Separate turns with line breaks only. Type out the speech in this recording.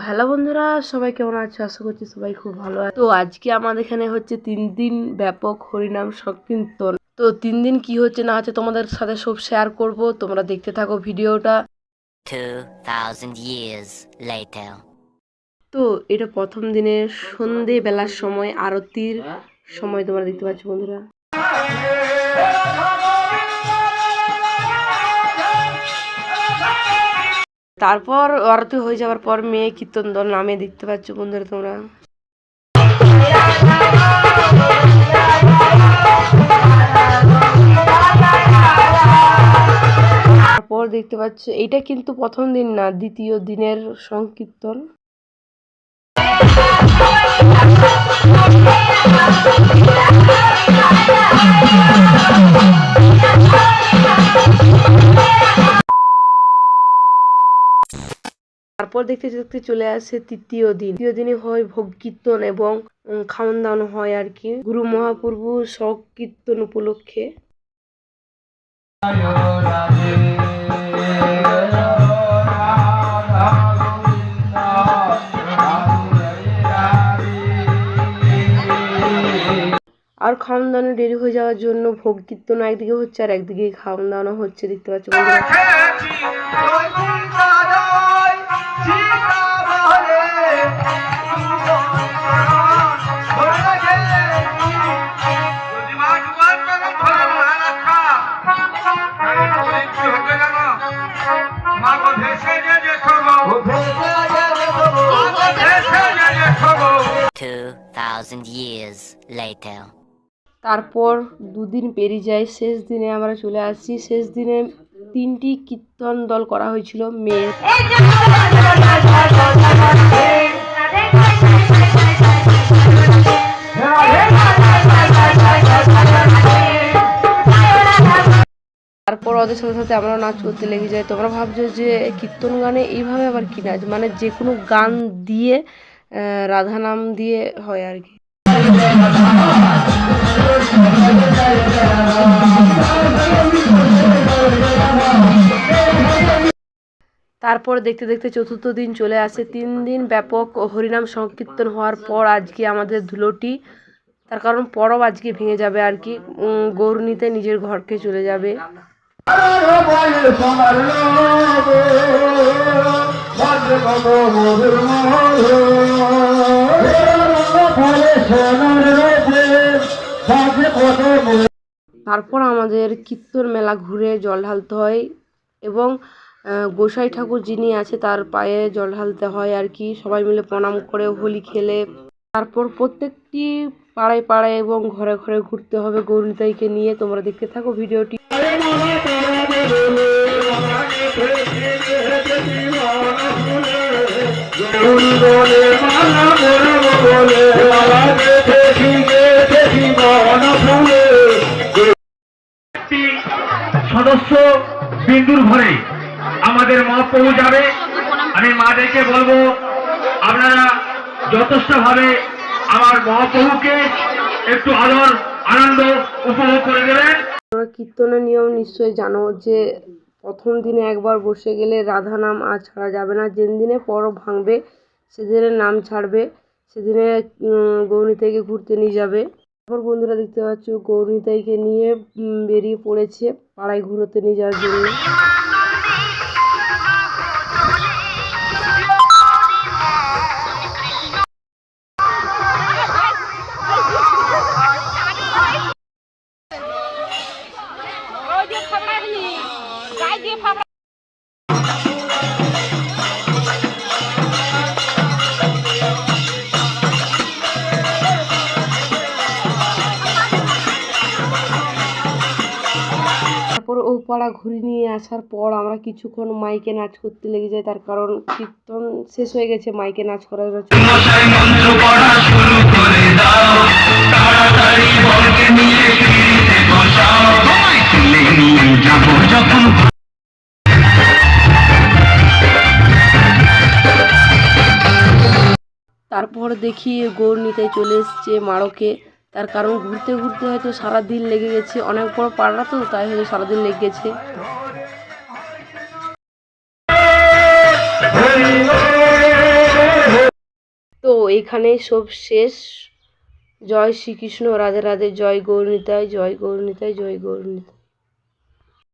Hello বন্ধুরা, সবাই কেমন আছো? আশা করছি সবাই খুব ভালো আছে। তো আজকে আমাদের এখানে হচ্ছে 3 দিন ব্যাপক হরিনাম সংকীর্তন। তো 3 দিন কি হচ্ছে না হচ্ছে তোমাদের সাথে সব শেয়ার করব, তোমরা দেখতে থাকো ভিডিওটা।
2000 years later.
তো এটা প্রথম দিনের সন্ধে বেলার সময়, আরতির সময় তোমরা দেখতে পাচ্ছ বন্ধুরা। তারপর আরতি হয়ে যাওয়ার পর মেয়ে কীর্তন দল নামে দেখতে পাচ্ছ বন্ধুরা তোমরা। তারপর দেখতে পাচ্ছ এটা কিন্তু প্রথম দিন না, দ্বিতীয় দিনের সংকীর্তন। তারপর দেখতে দেখতে চলে আসে তৃতীয় দিন। তৃতীয় দিনে হয় ভোগ কীর্তন এবং খাওয়ান দাওয়ানো হয় আর কি, গুরু মহাপ্রভু সংকীর্তন উপলক্ষে। আর খাওয়ান দাওয়ানো দেরি হয়ে যাওয়ার জন্য ভোগ কীর্তন একদিকে হচ্ছে আর একদিকে খাওয়ান দাওয়ানো হচ্ছে, দেখতে পাচ্ছ বন্ধুরা।
Years later.
তারপর দুদিন পেরিয়ে যায়, শেষ দিনে আমরা চলে আসছি। শেষ দিনে 3টি কীর্তন দল করা হয়েছিল মেয়ের। তারপর ওদের সাথে সাথে আমরা নাচ করতে লেগে যাই। তোমরা ভাবছো যে কীর্তন গানে এইভাবে আবার কি নাচ, মানে যে কোনো গান দিয়ে রাধা নাম দিয়ে হয় আর কি। তারপর দেখতে দেখতে চতুর্থ দিন চলে আসে। 3 দিন ব্যাপক হরিনাম সংকীর্তন হওয়ার পর আজকে আমাদের ধুলোটি, তার কারণ পরব আজকে ভেঙে যাবে আর কি, গরু নিতে নিজের ঘরকে চলে যাবে। তারপর আমাদের কীর্তন মেলা ঘুরে জল ঢালতে হয় এবং গোসাই ঠাকুর যিনি আছে তার পায়ে জল ঢালতে হয় আর কি, সবাই মিলে প্রণাম করে হোলি খেলে। তারপর প্রত্যেকটি পাড়ায় পাড়ায় এবং ঘরে ঘরে ঘুরতে হবে গৌরীতাইকে নিয়ে। তোমরা দেখতে থাকো ভিডিওটি।
সদস্য বিন্দুর ঘরে আমাদের মহাপ্রভু যাবে। আমি মাদেরকে বলবো আপনারা যথেষ্ট ভাবে আমার মহাপ্রভুকে একটু আদর আনন্দ উপভোগ করে দেবেন।
তোমরা কীর্তনের নিয়ম নিশ্চয়ই জানো যে প্রথম দিনে একবার বসে গেলে রাধা নাম আর ছাড়া যাবে না। যেদিন দিনে পরব ভাঙবে সেদিনের নাম ছাড়বে, সেদিনে গৌরীতাইকে ঘুরতে নিয়ে যাবে। তারপর বন্ধুরা দেখতে পাচ্ছ গৌরীতাইকে নিয়ে বেরিয়ে পড়েছে পাড়ায় ঘুরতে নিয়ে যাওয়ার জন্য। তারপর ও পাড়া ঘুরে নিয়ে আসার পর আমরা কিছুক্ষণ মাইকে নাচ করতে লেগে যাই, তার কারণ কীর্তন শেষ হয়ে গেছে, মাইকে নাচ করার জন্য। তারপর দেখি গৌরনীতাই চলে এসছে মাড়কে, তার কারণ ঘুরতে ঘুরতে হয়তো সারাদিন লেগে গেছে, অনেক বড় পাড়া তো তাই হয়তো সারাদিন লেগে গেছে। এখানেই সব শেষ। জয় শ্রীকৃষ্ণ, রাধে রাধে, জয় গৌরনীতায়, জয় গৌরনীতায়, জয় গৌরনীতায়।